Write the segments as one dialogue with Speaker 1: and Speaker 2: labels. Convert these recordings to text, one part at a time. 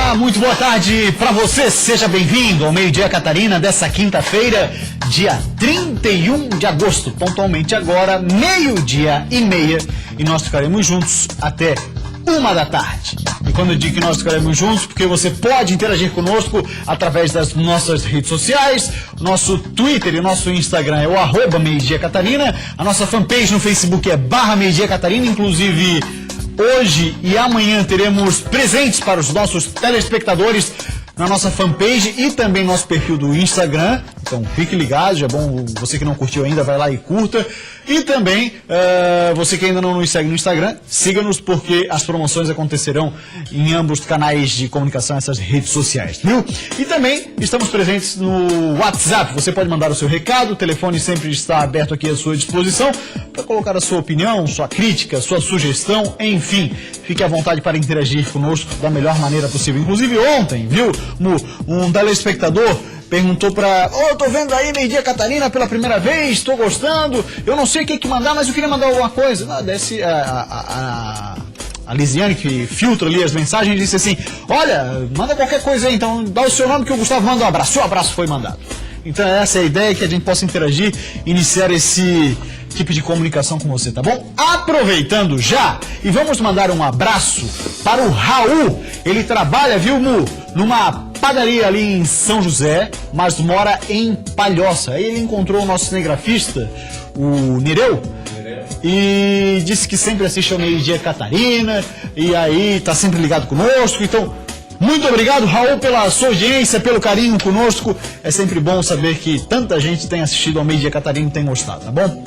Speaker 1: Olá, muito boa tarde para você. Seja bem-vindo ao Meio Dia Catarina dessa quinta-feira, dia 31 de agosto. Pontualmente agora, 12:30. E nós ficaremos juntos até 1 da tarde. E quando eu digo que nós ficaremos juntos, porque você pode interagir conosco através das nossas redes sociais. Nosso Twitter e nosso Instagram é o @meiodiacatarina. A nossa fanpage no Facebook é /meiodiacatarina. Inclusive, hoje e amanhã teremos presentes para os nossos telespectadores na nossa fanpage e também no nosso perfil do Instagram. Então fique ligado, é bom, você que não curtiu ainda, vai lá e curta. E também, você que ainda não nos segue no Instagram, siga-nos porque as promoções acontecerão em ambos os canais de comunicação, essas redes sociais, viu? E também estamos presentes no WhatsApp, você pode mandar o seu recado, o telefone sempre está aberto aqui à sua disposição para colocar a sua opinião, sua crítica, sua sugestão, enfim, fique à vontade para interagir conosco da melhor maneira possível. Inclusive ontem, viu, um telespectador perguntou eu tô vendo aí Meio Dia Catarina pela primeira vez, tô gostando, eu não sei o que mandar, mas eu queria mandar alguma coisa. Desce a Lisiane, que filtra ali as mensagens, disse assim, olha, manda qualquer coisa aí, então dá o seu nome que o Gustavo manda um abraço. O abraço foi mandado. Então essa é a ideia, que a gente possa interagir, iniciar esse tipo de comunicação com você, tá bom? Aproveitando já, e vamos mandar um abraço para o Raul. Ele trabalha, viu, Mu, numa padaria ali em São José, mas mora em Palhoça. Aí ele encontrou o nosso cinegrafista, o Nereu, e disse que sempre assiste ao Meio Dia Catarina, e aí tá sempre ligado conosco. Então, muito obrigado, Raul, pela sua audiência, pelo carinho conosco. É sempre bom saber que tanta gente tem assistido ao Meio Dia Catarina e tem gostado, tá bom?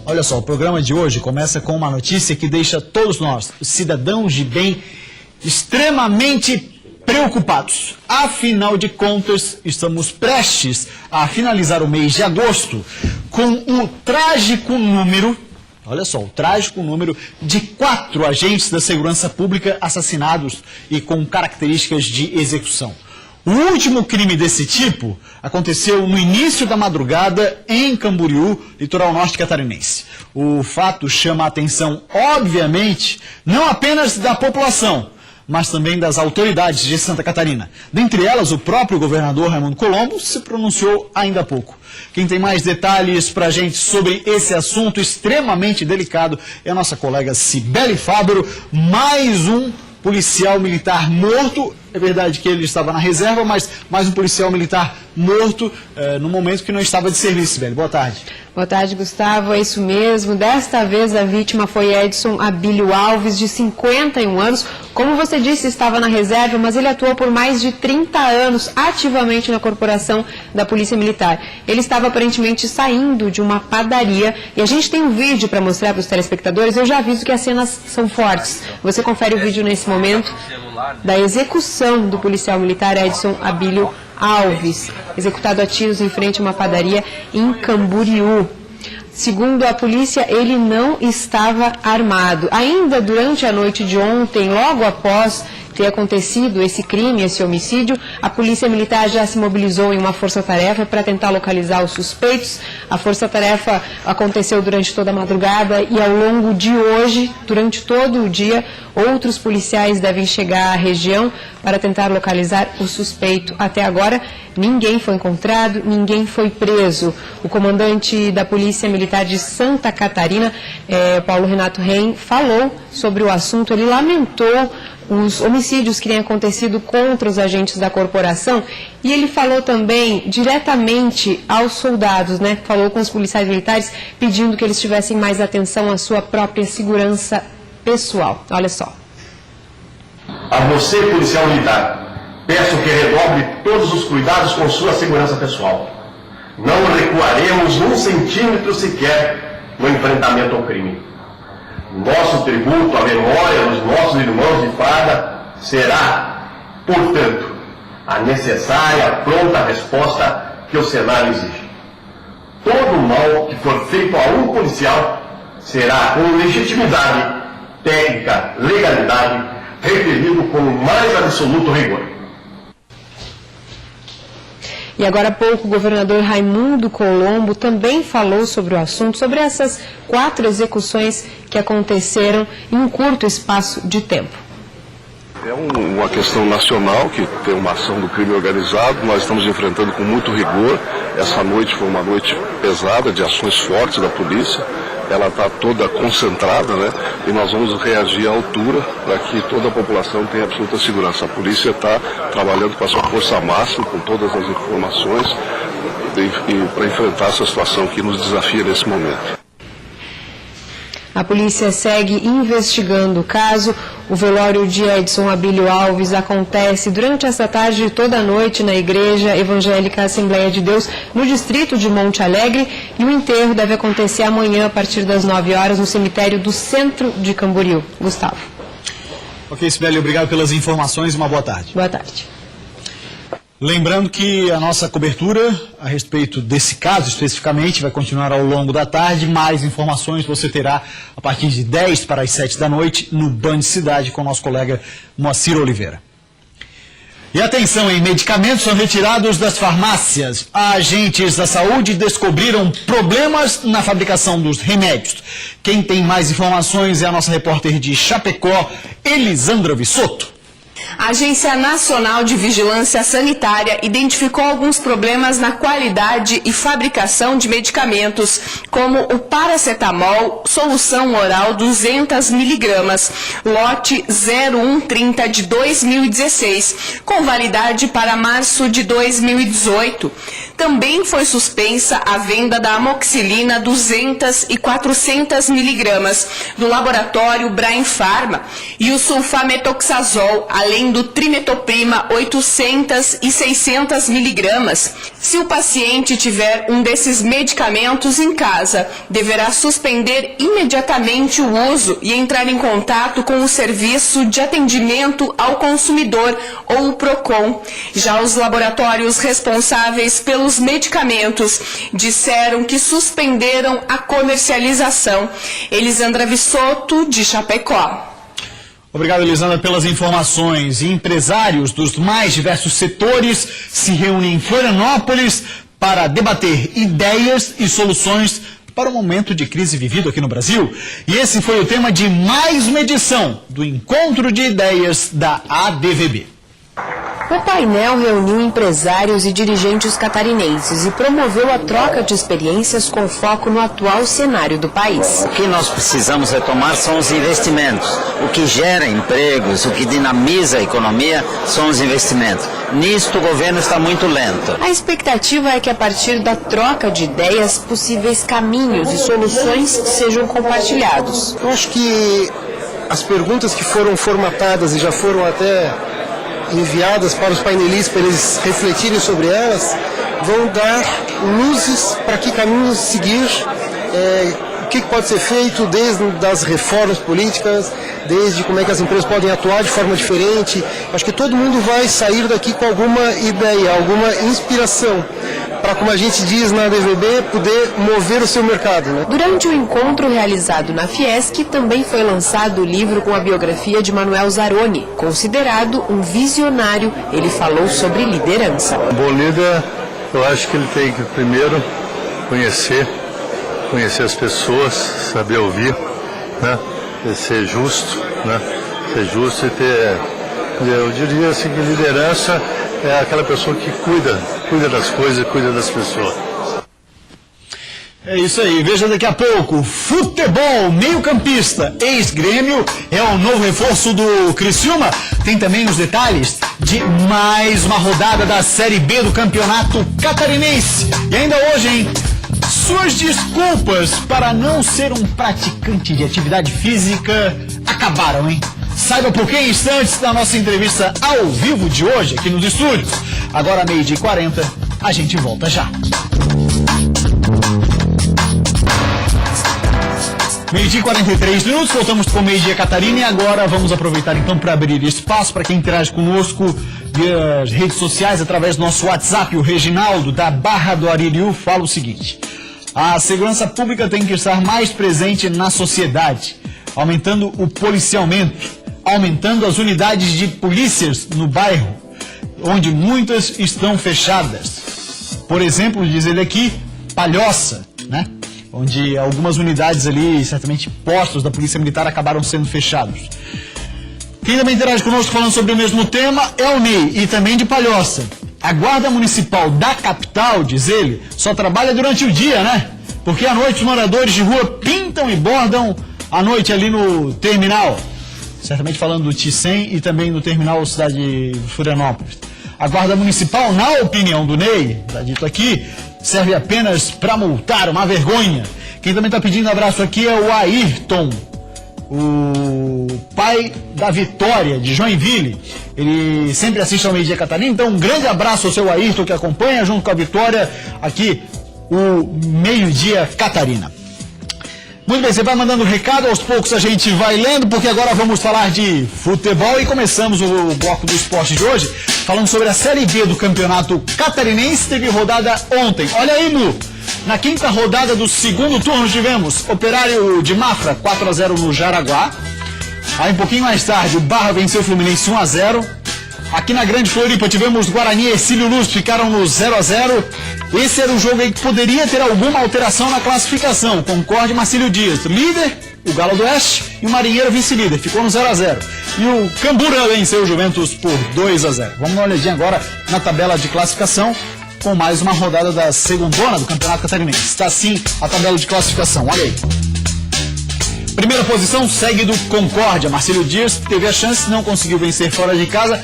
Speaker 1: Olha só, o programa de hoje começa com uma notícia que deixa todos nós, os cidadãos de bem, extremamente preocupados. Afinal de contas, estamos prestes a finalizar o mês de agosto com o trágico número, olha só, o trágico número de 4 agentes da segurança pública assassinados e com características de execução. O último crime desse tipo aconteceu no início da madrugada em Camboriú, litoral norte catarinense. O fato chama a atenção, obviamente, não apenas da população, mas também das autoridades de Santa Catarina. Dentre elas, o próprio governador Raimundo Colombo se pronunciou ainda há pouco. Quem tem mais detalhes para a gente sobre esse assunto extremamente delicado é a nossa colega Cibele Fábio. Mais um policial militar morto. É verdade que ele estava na reserva, mas mais um policial militar morto no momento que não estava de serviço, Cibele. Boa tarde.
Speaker 2: Boa tarde, Gustavo. É isso mesmo. Desta vez a vítima foi Edson Abílio Alves, de 51 anos. Como você disse, estava na reserva, mas ele atuou por mais de 30 anos ativamente na corporação da Polícia Militar. Ele estava aparentemente saindo de uma padaria e a gente tem um vídeo para mostrar para os telespectadores. Eu já aviso que as cenas são fortes. Você confere o vídeo nesse momento da execução do policial militar Edson Abílio Alves, executado a tiros em frente a uma padaria em Camboriú. Segundo a polícia, ele não estava armado. Ainda durante a noite de ontem, logo após ter acontecido esse crime, esse homicídio, a Polícia Militar já se mobilizou em uma força-tarefa para tentar localizar os suspeitos. A força-tarefa aconteceu durante toda a madrugada e ao longo de hoje, durante todo o dia, outros policiais devem chegar à região para tentar localizar o suspeito. Até agora, ninguém foi encontrado, ninguém foi preso. O comandante da Polícia Militar de Santa Catarina, Paulo Renato Reim, falou sobre o assunto. Ele lamentou os homicídios que têm acontecido contra os agentes da corporação e ele falou também diretamente aos soldados, né? Falou com os policiais militares pedindo que eles tivessem mais atenção à sua própria segurança pessoal. Olha só.
Speaker 3: A você, policial militar, peço que redobre todos os cuidados com sua segurança pessoal. Não recuaremos 1 centímetro sequer no enfrentamento ao crime. Nosso tributo à memória dos nossos irmãos de farda será, portanto, a necessária pronta resposta que o cenário exige. Todo o mal que for feito a um policial será com legitimidade, técnica, legalidade, referido com o mais absoluto rigor.
Speaker 2: E agora há pouco o governador Raimundo Colombo também falou sobre o assunto, sobre essas 4 execuções que aconteceram em um curto espaço de tempo.
Speaker 4: É uma questão nacional que tem uma ação do crime organizado, nós estamos enfrentando com muito rigor. Essa noite foi uma noite pesada, de ações fortes da polícia, ela está toda concentrada, né? E nós vamos reagir à altura para que toda a população tenha absoluta segurança. A polícia está trabalhando com a sua força máxima, com todas as informações, para enfrentar essa situação que nos desafia nesse momento.
Speaker 2: A polícia segue investigando o caso. O velório de Edson Abílio Alves acontece durante essa tarde e toda a noite na Igreja Evangélica Assembleia de Deus, no distrito de Monte Alegre, e o enterro deve acontecer amanhã a partir das 9 horas no cemitério do centro de Camboriú. Gustavo.
Speaker 1: Ok, Sibeli, obrigado pelas informações e uma boa tarde.
Speaker 2: Boa tarde.
Speaker 1: Lembrando que a nossa cobertura a respeito desse caso especificamente vai continuar ao longo da tarde. Mais informações você terá a partir de 10 para as 7 da noite no Band Cidade com o nosso colega Moacir Oliveira. E atenção, hein? Medicamentos são retirados das farmácias. Agentes da saúde descobriram problemas na fabricação dos remédios. Quem tem mais informações é a nossa repórter de Chapecó, Elisandra Vissotto.
Speaker 5: A Agência Nacional de Vigilância Sanitária identificou alguns problemas na qualidade e fabricação de medicamentos, como o paracetamol, solução oral 200 miligramas, lote 0130 de 2016, com validade para março de 2018. Também foi suspensa a venda da amoxicilina 200 e 400 miligramas do laboratório Brain Pharma e o sulfametoxazol, além do trimetoprima 800 e 600 miligramas. Se o paciente tiver um desses medicamentos em casa, deverá suspender imediatamente o uso e entrar em contato com o Serviço de Atendimento ao Consumidor ou o PROCON. Já os laboratórios responsáveis pelos medicamentos disseram que suspenderam a comercialização. Elisandra Vissotto, de Chapecó.
Speaker 1: Obrigado, Elisandra, pelas informações. Empresários dos mais diversos setores se reúnem em Florianópolis para debater ideias e soluções para o momento de crise vivido aqui no Brasil. E esse foi o tema de mais uma edição do Encontro de Ideias da ADVB.
Speaker 2: O painel reuniu empresários e dirigentes catarinenses e promoveu a troca de experiências com foco no atual cenário do país.
Speaker 6: O que nós precisamos retomar são os investimentos. O que gera empregos, o que dinamiza a economia são os investimentos. Nisto o governo está muito lento.
Speaker 2: A expectativa é que a partir da troca de ideias, possíveis caminhos e soluções sejam compartilhados.
Speaker 7: Eu acho que as perguntas que foram formatadas e já foram até enviadas para os painelistas para eles refletirem sobre elas, vão dar luzes para que caminhos seguir, o que pode ser feito desde as reformas políticas, desde como é que as empresas podem atuar de forma diferente. Acho que todo mundo vai sair daqui com alguma ideia, alguma inspiração, para, como a gente diz na ADVB, poder mover o seu mercado, né?
Speaker 2: Durante o encontro realizado na Fiesc, também foi lançado o livro com a biografia de Manuel Zaroni. Considerado um visionário, ele falou sobre liderança.
Speaker 8: Um bom líder, eu acho que ele tem que primeiro conhecer as pessoas, saber ouvir, né? E ser justo, né? Ser justo e ter, eu diria assim, que liderança é aquela pessoa que cuida das coisas, cuida das pessoas.
Speaker 1: É isso aí, veja daqui a pouco, futebol, meio-campista, ex-Grêmio, é o novo reforço do Criciúma. Tem também os detalhes de mais uma rodada da Série B do Campeonato Catarinense. E ainda hoje, hein, suas desculpas para não ser um praticante de atividade física acabaram, hein? Saiba por que em instantes da nossa entrevista ao vivo de hoje aqui nos estúdios. Agora, 12h40, a gente volta já. 12h43, voltamos com o Meio-Dia Catarina e agora vamos aproveitar então para abrir espaço para quem interage conosco via redes sociais através do nosso WhatsApp. O Reginaldo, da Barra do Aririu, fala o seguinte: a segurança pública tem que estar mais presente na sociedade, aumentando o policiamento, aumentando as unidades de polícias no bairro, onde muitas estão fechadas. Por exemplo, diz ele aqui, Palhoça, né? Onde algumas unidades ali, certamente postos da Polícia Militar, acabaram sendo fechados. Quem também interage conosco falando sobre o mesmo tema é o Ney, e também de Palhoça. A Guarda Municipal da capital, diz ele, só trabalha durante o dia, né? Porque à noite os moradores de rua pintam e bordam à noite ali no terminal. Certamente falando do T100 e também no terminal cidade de Florianópolis. A Guarda Municipal, na opinião do Ney, está dito aqui, serve apenas para multar, uma vergonha. Quem também está pedindo abraço aqui é o Ayrton, o pai da Vitória, de Joinville. Ele sempre assiste ao Meio-Dia Catarina, então um grande abraço ao seu Ayrton, que acompanha junto com a Vitória aqui o Meio-Dia Catarina. Muito bem, você vai mandando recado, aos poucos a gente vai lendo, porque agora vamos falar de futebol e começamos o bloco do esporte de hoje falando sobre a Série B do Campeonato Catarinense. Teve rodada ontem. Olha aí, Lu, na quinta rodada do segundo turno tivemos Operário de Mafra 4-0 no Jaraguá. Aí um pouquinho mais tarde o Barra venceu o Fluminense 1-0. Aqui na Grande Floripa tivemos Guarani e Ercílio Luz, ficaram no 0-0. Esse era o jogo aí que poderia ter alguma alteração na classificação. Concorde e Marcílio Dias, líder, o Galo do Oeste, e o Marinheiro vice-líder, ficou no 0-0. E o Cambura venceu o Juventus por 2-0. Vamos dar uma olhadinha agora na tabela de classificação, com mais uma rodada da segundona do Campeonato Catarinense. Está assim a tabela de classificação, olha aí. Primeira posição segue do Concórdia. Marcílio Dias teve a chance, não conseguiu vencer fora de casa.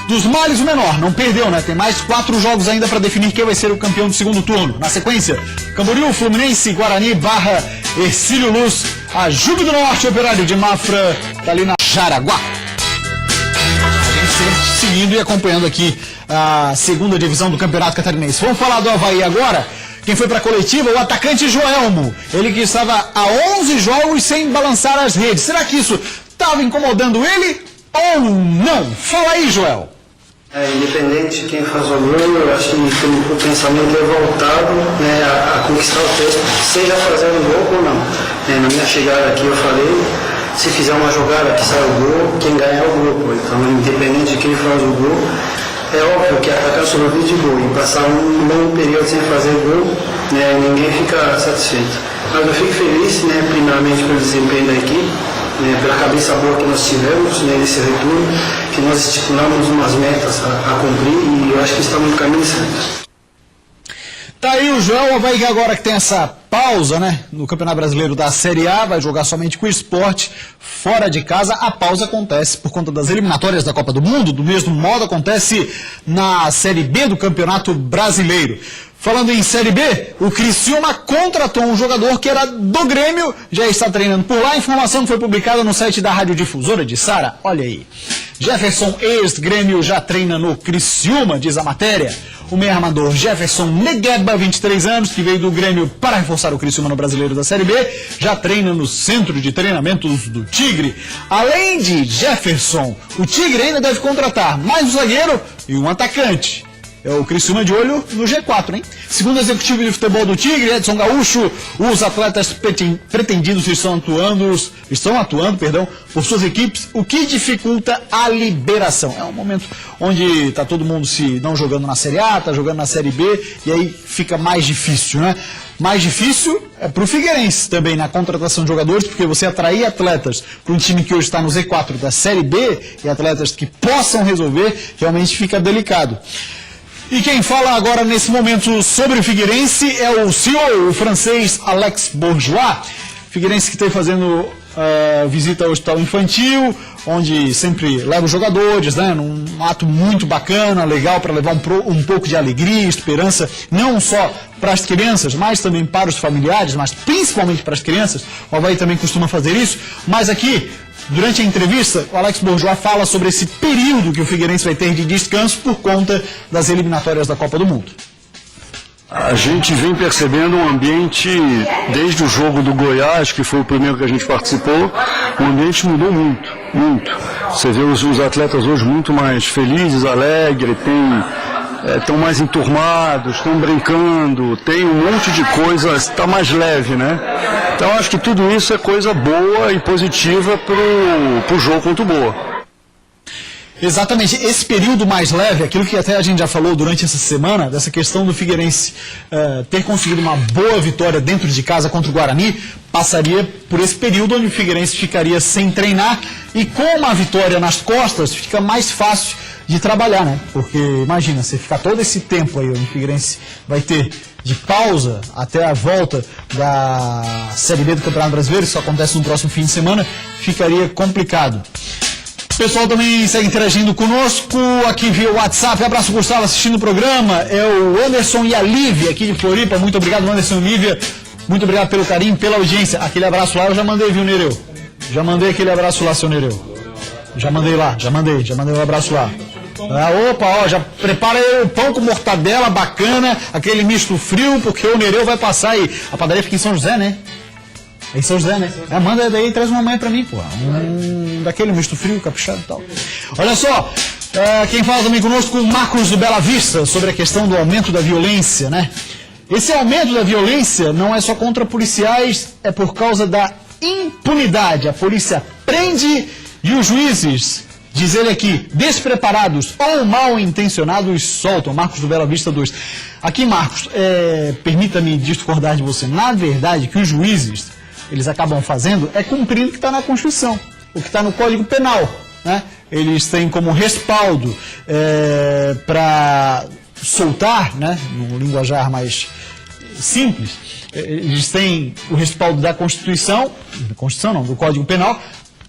Speaker 1: Dos males o menor, não perdeu, né? Tem mais 4 jogos ainda para definir quem vai ser o campeão do segundo turno. Na sequência, Camboriú, Fluminense, Guarani, Barra, Ercílio Luz, a Júbilo do Norte, Operário de Mafra, tá ali na Jaraguá. A gente sempre seguindo e acompanhando aqui a segunda divisão do Campeonato Catarinense. Vamos falar do Avaí agora. Quem foi para a coletiva? O atacante Joelmo. Ele que estava há 11 jogos sem balançar as redes. Será que isso estava incomodando ele ou não? Fala aí, Joel.
Speaker 9: Independente de quem faz o gol, eu acho que o pensamento é voltado, né, a conquistar o texto, seja fazendo gol ou não. Na minha chegada aqui eu falei, se fizer uma jogada que sai o gol, quem ganhar é o grupo. Então, independente de quem faz o gol, é óbvio que atacar sobre o vídeo de gol e passar um longo período sem fazer gol, né, ninguém fica satisfeito. Mas eu fico feliz, né, primeiramente pelo desempenho da equipe, pela cabeça boa que nós tivemos nesse retorno, que nós estipulamos umas metas a cumprir e eu acho que estamos no caminho certo.
Speaker 1: Tá aí o Joel, vai que agora que tem essa pausa, né, no Campeonato Brasileiro da Série A, vai jogar somente com o Sport fora de casa. A pausa acontece por conta das eliminatórias da Copa do Mundo, do mesmo modo acontece na Série B do Campeonato Brasileiro. Falando em Série B, o Criciúma contratou um jogador que era do Grêmio, já está treinando por lá. A informação foi publicada no site da Radiodifusora de Sara. Olha aí. Jefferson, ex-Grêmio, já treina no Criciúma, diz a matéria. O meio armador Jefferson Negueba, 23 anos, que veio do Grêmio para reforçar o Criciúma no Brasileiro da Série B, já treina no Centro de Treinamentos do Tigre. Além de Jefferson, o Tigre ainda deve contratar mais um zagueiro e um atacante. É o Criciúma de olho no G4, hein? Segundo o executivo de futebol do Tigre, Edson Gaúcho, os atletas pretendidos estão atuando, por suas equipes, o que dificulta a liberação. É um momento onde está todo mundo se não jogando na Série A, está jogando na Série B, e aí fica mais difícil, né? Mais difícil é para o Figueirense também na contratação de jogadores, porque você atrair atletas para um time que hoje está no Z4 da Série B e atletas que possam resolver, realmente fica delicado. E quem fala agora nesse momento sobre o Figueirense é o CEO, o francês Alex Bourgeois. Figueirense que está fazendo visita ao hospital infantil, onde sempre leva os jogadores, né, num ato muito bacana, legal, para levar um pouco de alegria, esperança, não só para as crianças, mas também para os familiares, mas principalmente para as crianças. O Avaí também costuma fazer isso, mas aqui, durante a entrevista, o Alex Bourgeois fala sobre esse período que o Figueirense vai ter de descanso por conta das eliminatórias da Copa do Mundo.
Speaker 10: A gente vem percebendo um ambiente, desde o jogo do Goiás, que foi o primeiro que a gente participou, o ambiente mudou muito, muito. Você vê os atletas hoje muito mais felizes, alegres, estão mais enturmados, estão brincando, tem um monte de coisa, está mais leve, né? Então acho que tudo isso é coisa boa e positiva para o jogo contra o Boa.
Speaker 1: Exatamente, esse período mais leve, aquilo que até a gente já falou durante essa semana, dessa questão do Figueirense ter conseguido uma boa vitória dentro de casa contra o Guarani, passaria por esse período onde o Figueirense ficaria sem treinar e com uma vitória nas costas fica mais fácil de trabalhar, né? Porque imagina, você ficar todo esse tempo aí onde o Figueirense vai ter de pausa até a volta da Série B do Campeonato Brasileiro, isso acontece no próximo fim de semana, ficaria complicado. O pessoal também segue interagindo conosco aqui via WhatsApp. Abraço, Gustavo, assistindo o programa. É o Anderson e a Lívia aqui de Floripa. Muito obrigado, Anderson e Lívia. Muito obrigado pelo carinho, pela audiência. Aquele abraço lá eu já mandei, viu, Nereu? Já mandei aquele abraço lá, seu Nereu. Já mandei lá, já mandei um abraço lá. Opa, ó, já prepara aí o pão com mortadela bacana, aquele misto frio, porque o Nereu vai passar aí. A padaria fica em São José, né? É em São José, né? Manda daí e traz uma mãe pra mim, pô. Daquele misto frio, caprichado e tal. Olha só, quem fala também conosco, o Marcos do Bela Vista, sobre a questão do aumento da violência, né? Esse aumento da violência não é só contra policiais, é por causa da impunidade. A polícia prende e os juízes, diz ele aqui, despreparados ou mal intencionados, soltam. Marcos do Bela Vista 2. Aqui, Marcos, permita-me discordar de você. Na verdade, que os juízes, eles acabam fazendo é cumprindo o que está na Constituição, o que está no Código Penal, né? Eles têm como respaldo para soltar, né, no linguajar mais simples, eles têm o respaldo da Constituição não, do Código Penal,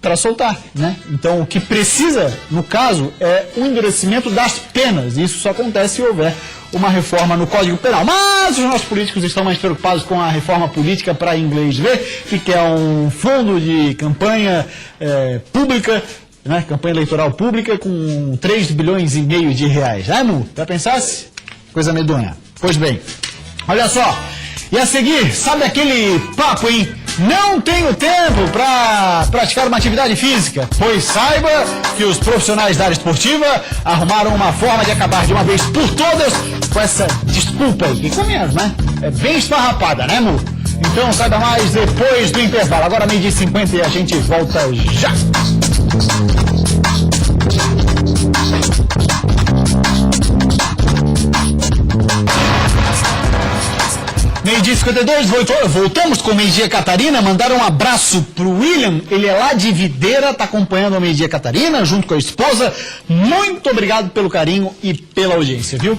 Speaker 1: para soltar, né? Então, o que precisa, no caso, é o endurecimento das penas. Isso só acontece se houver uma reforma no Código Penal. Mas os nossos políticos estão mais preocupados com a reforma política para inglês ver, que é um fundo de campanha pública, né? Campanha eleitoral pública com 3 bilhões e meio de reais. Mu? Já pensasse? Coisa medonha. Pois bem, olha só. E a seguir, sabe aquele papo, hein? Não tenho tempo para praticar uma atividade física, pois saiba que os profissionais da área esportiva arrumaram uma forma de acabar de uma vez por todas com essa desculpa aí, que convenhamos, né? É bem esfarrapada, né, Mu? Então saiba mais depois do intervalo. Agora 12h50 e a gente volta já. Meio-dia 52, voltamos com o Meio-dia Catarina. Mandaram um abraço pro William, ele é lá de Videira, tá acompanhando o Meio-dia Catarina, junto com a esposa. Muito obrigado pelo carinho e pela audiência, viu?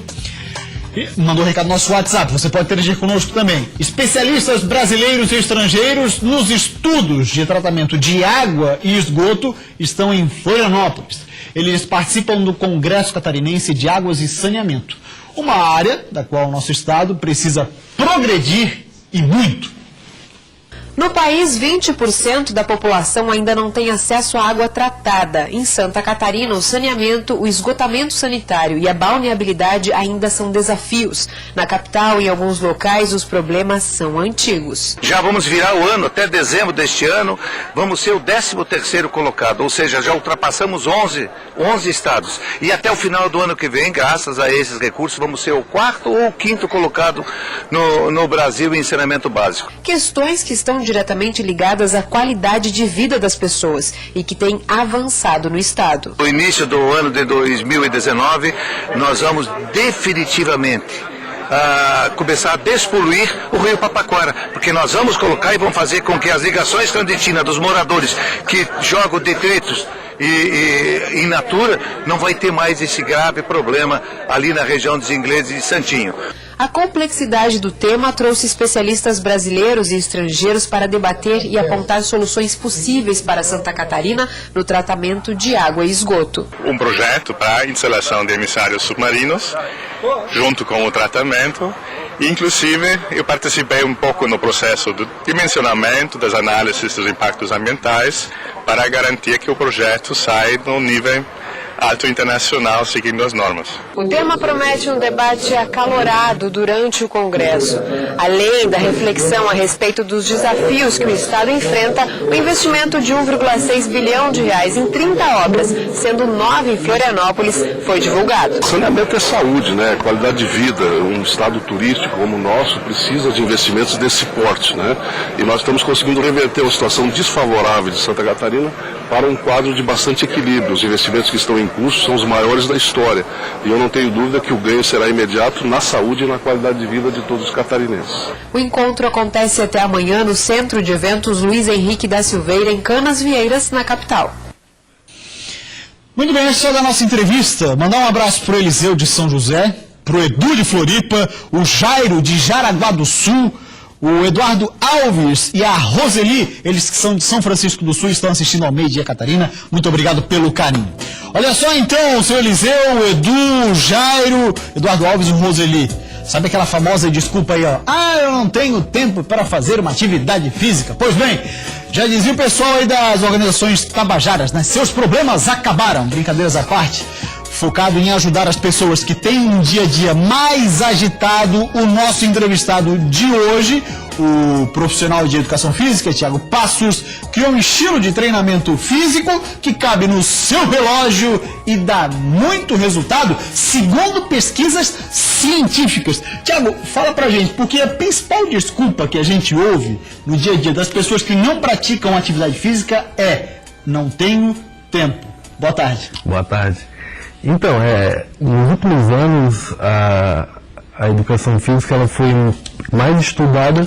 Speaker 1: E mandou um recado no nosso WhatsApp, você pode interagir conosco também. Especialistas brasileiros e estrangeiros nos estudos de tratamento de água e esgoto estão em Florianópolis. Eles participam do Congresso Catarinense de Águas e Saneamento, uma área da qual o nosso estado precisa progredir e muito.
Speaker 2: No país, 20% da população ainda não tem acesso à água tratada. Em Santa Catarina, o saneamento, o esgotamento sanitário e a balneabilidade ainda são desafios. Na capital, em alguns locais, os problemas são antigos.
Speaker 11: Já vamos virar o ano, até dezembro deste ano, vamos ser o 13º colocado, ou seja, já ultrapassamos 11 estados. E até o final do ano que vem, graças a esses recursos, vamos ser o 4º ou 5º colocado no Brasil em saneamento básico.
Speaker 2: Questões que estão diretamente ligadas à qualidade de vida das pessoas e que têm avançado no estado.
Speaker 11: No início do ano de 2019, nós vamos definitivamente começar a despoluir o rio Papaquara, porque nós vamos colocar e vamos fazer com que as ligações clandestinas dos moradores que jogam detritos e in natura não vai ter mais esse grave problema ali na região dos Ingleses e Santinho.
Speaker 2: A complexidade do tema trouxe especialistas brasileiros e estrangeiros para debater e apontar soluções possíveis para Santa Catarina no tratamento de água e esgoto.
Speaker 12: Um projeto para a instalação de emissários submarinos, junto com o tratamento. Inclusive, eu participei um pouco no processo do dimensionamento das análises dos impactos ambientais para garantir que o projeto saia no nível alto internacional, seguindo as normas.
Speaker 2: O tema promete um debate acalorado durante o Congresso. Além da reflexão a respeito dos desafios que o Estado enfrenta, o investimento de 1,6 bilhão de reais em 30 obras, sendo 9 em Florianópolis, foi divulgado.
Speaker 4: Saneamento é saúde, né? Qualidade de vida. Um estado turístico como o nosso precisa de investimentos desse porte, né? E nós estamos conseguindo reverter uma situação desfavorável de Santa Catarina para um quadro de bastante equilíbrio. Os investimentos que estão em curso são os maiores da história. E eu não tenho dúvida que o ganho será imediato na saúde e na qualidade de vida de todos os catarinenses.
Speaker 2: O encontro acontece até amanhã no Centro de Eventos Luiz Henrique da Silveira, em Canasvieiras, na capital.
Speaker 1: Muito bem, esse é da nossa entrevista. Mandar um abraço para o Eliseu de São José, para o Edu de Floripa, o Jairo de Jaraguá do Sul, o Eduardo Alves e a Roseli, eles que são de São Francisco do Sul, estão assistindo ao Meio-Dia Catarina. Muito obrigado pelo carinho. Olha só então, o seu Eliseu, o Edu, o Jairo, Eduardo Alves e o Roseli. Sabe aquela famosa desculpa aí, ó? Ah, eu não tenho tempo para fazer uma atividade física. Pois bem, já dizia o pessoal aí das organizações tabajaras, né? Seus problemas acabaram, brincadeiras à parte. Focado em ajudar as pessoas que têm um dia a dia mais agitado, o nosso entrevistado de hoje, o profissional de educação física, Thiago Passos, criou um estilo de treinamento físico que cabe no seu relógio e dá muito resultado, segundo pesquisas científicas. Thiago, fala pra gente, porque a principal desculpa que a gente ouve no dia a dia das pessoas que não praticam atividade física é: não tenho tempo. Boa tarde.
Speaker 13: Boa tarde. Então, nos últimos anos, a educação física ela foi mais estudada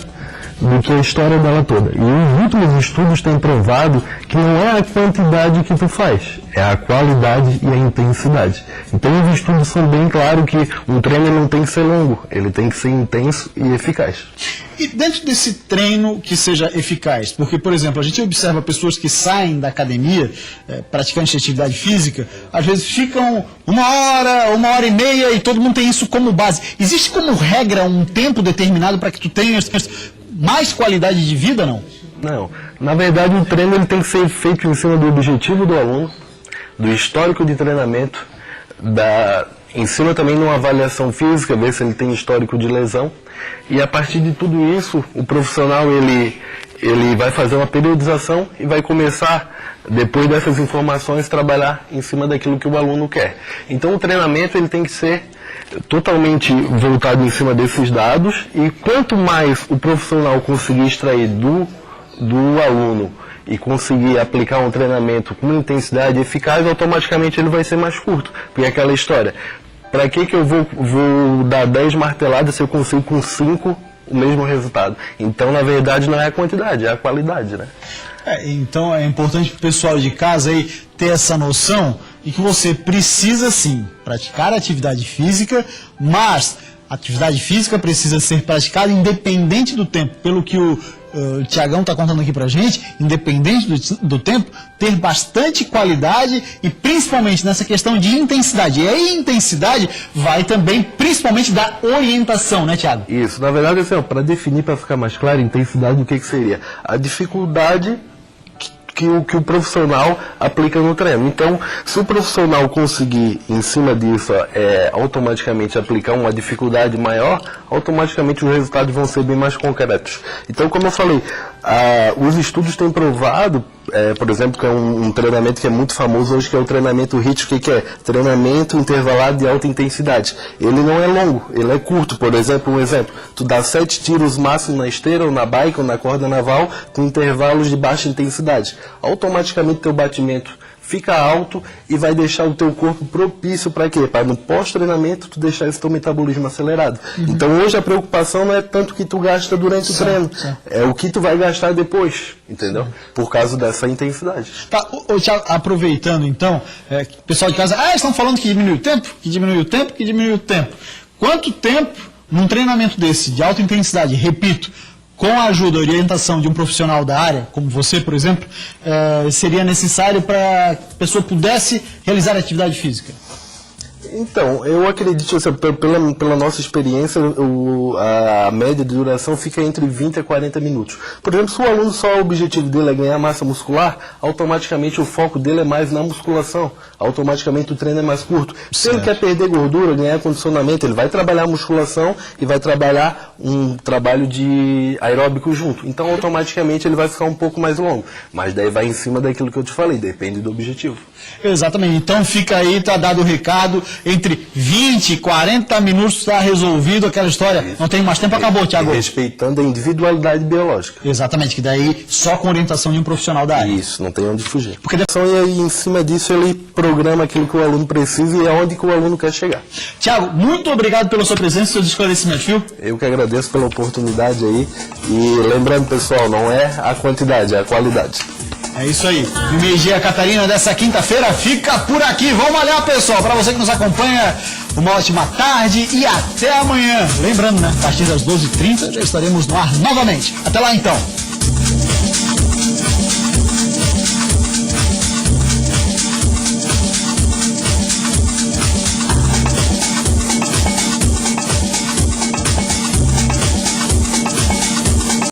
Speaker 13: do que a história dela toda. E os últimos estudos têm provado que não é a quantidade que tu faz, é a qualidade e a intensidade. Então os estudos são bem claros que um treino não tem que ser longo, ele tem que ser intenso e eficaz.
Speaker 1: E dentro desse treino que seja eficaz, porque, por exemplo, a gente observa pessoas que saem da academia, praticantes de atividade física, às vezes ficam uma hora e meia e todo mundo tem isso como base. Existe como regra um tempo determinado para que tu tenhas mais qualidade de vida, não?
Speaker 13: Não. Na verdade, o treino ele tem que ser feito em cima do objetivo do aluno, do histórico de treinamento, em cima também de uma avaliação física, ver se ele tem histórico de lesão. E a partir de tudo isso, o profissional ele vai fazer uma periodização e vai começar, depois dessas informações, trabalhar em cima daquilo que o aluno quer. Então o treinamento ele tem que ser totalmente voltado em cima desses dados, e quanto mais o profissional conseguir extrair do aluno e conseguir aplicar um treinamento com intensidade eficaz, automaticamente ele vai ser mais curto. Porque é aquela história, para que eu vou dar 10 marteladas se eu consigo com 5 o mesmo resultado? Então, na verdade, não é a quantidade, é a qualidade, né?
Speaker 1: Então é importante para o pessoal de casa aí ter essa noção de que você precisa sim praticar atividade física, mas a atividade física precisa ser praticada independente do tempo. Pelo que o Tiagão está contando aqui pra gente, independente do tempo, ter bastante qualidade e principalmente nessa questão de intensidade. E aí a intensidade vai também principalmente da orientação, né, Tiago?
Speaker 13: Isso, na verdade, assim, para definir, para ficar mais claro, intensidade, o que seria? A dificuldade que o profissional aplica no treino. Então, se o profissional conseguir, em cima disso, automaticamente aplicar uma dificuldade maior, automaticamente os resultados vão ser bem mais concretos. Então, como eu falei, os estudos têm provado, por exemplo, que é um treinamento que é muito famoso hoje, que é o treinamento HIIT. O que é? Treinamento intervalado de alta intensidade. Ele não é longo, ele é curto. Por exemplo, tu dá 7 tiros máximo na esteira, ou na bike, ou na corda naval, com intervalos de baixa intensidade. Automaticamente teu batimento fica alto e vai deixar o teu corpo propício para quê? Para no pós-treinamento tu deixar esse teu metabolismo acelerado. Então hoje a preocupação não é tanto o que tu gasta durante o treino, é o que tu vai gastar depois, entendeu? Por causa dessa intensidade.
Speaker 1: Tá, Thiago, aproveitando então, o pessoal de casa, estão falando que diminui o tempo, que diminui o tempo, que diminui o tempo. Quanto tempo num treinamento desse, de alta intensidade, repito, com a ajuda e orientação de um profissional da área, como você, por exemplo, seria necessário para que a pessoa pudesse realizar atividade física?
Speaker 13: Então, eu acredito, assim, pela nossa experiência, a média de duração fica entre 20 a 40 minutos. Por exemplo, se o aluno só o objetivo dele é ganhar massa muscular, automaticamente o foco dele é mais na musculação. Automaticamente o treino é mais curto. Se ele quer perder gordura, ganhar condicionamento, ele vai trabalhar musculação e vai trabalhar um trabalho de aeróbico junto. Então, automaticamente ele vai ficar um pouco mais longo. Mas daí vai em cima daquilo que eu te falei, depende do objetivo.
Speaker 1: Exatamente. Então fica aí, tá dado o recado. entre 20 e 40 minutos está resolvido aquela história. Não tem mais tempo, acabou, Tiago.
Speaker 13: Respeitando a individualidade biológica.
Speaker 1: Exatamente, que daí só com orientação de um profissional da área.
Speaker 13: Isso, não tem onde fugir. Porque e aí, em cima disso, ele programa aquilo que o aluno precisa e aonde que o aluno quer chegar.
Speaker 1: Tiago, muito obrigado pela sua presença e seus esclarecimentos, viu?
Speaker 13: Eu que agradeço pela oportunidade aí. E lembrando, pessoal, não é a quantidade, é a qualidade.
Speaker 1: É isso aí. O Meio-Dia Catarina dessa quinta-feira fica por aqui. Vamos olhar, pessoal. Para você que nos acompanha, uma ótima tarde e até amanhã. Lembrando, né? A partir das 12h30 já estaremos no ar novamente. Até lá, então.